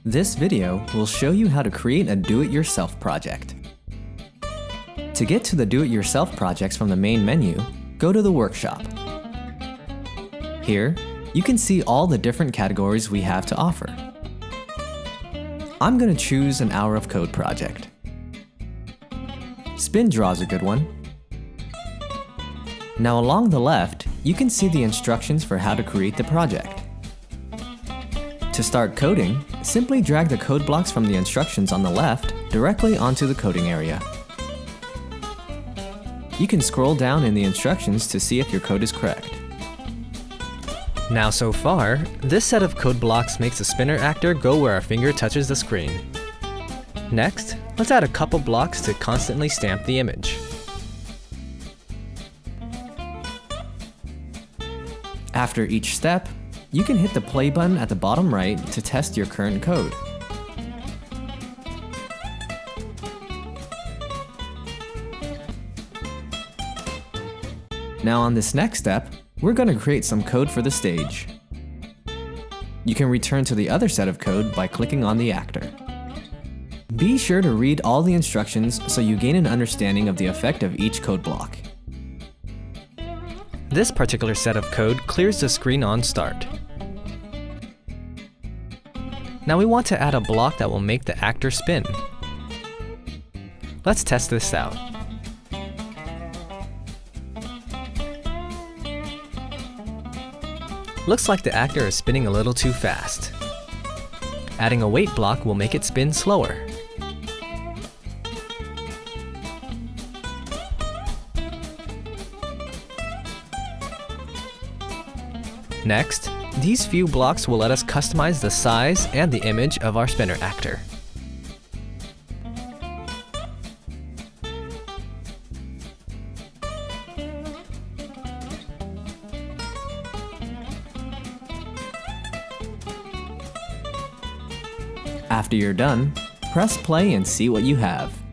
This video will show you how to create a do-it-yourself project. To get to the do-it-yourself projects from the main menu, go to the workshop. Here, you can see all the different categories we have to offer. I'm going to choose an hour of code project. Spin draw is a good one. Now along the left, you can see the instructions for how to create the project. To start coding, simply drag the code blocks from the instructions on the left directly onto the coding area. You can scroll down in the instructions to see if your code is correct. Now so far, this set of code blocks makes the spinner actor go where our finger touches the screen. Next, let's add a couple blocks to constantly stamp the image. After each step, you can hit the play button at the bottom right to test your current code. Now on this next step, we're going to create some code for the stage. You can return to the other set of code by clicking on the actor. Be sure to read all the instructions so you gain an understanding of the effect of each code block. This particular set of code clears the screen on start. Now we want to add a block that will make the actor spin. Let's test this out. Looks like the actor is spinning a little too fast. Adding a wait block will make it spin slower. Next, these few blocks will let us customize the size and the image of our spinner actor. After you're done, press play and see what you have.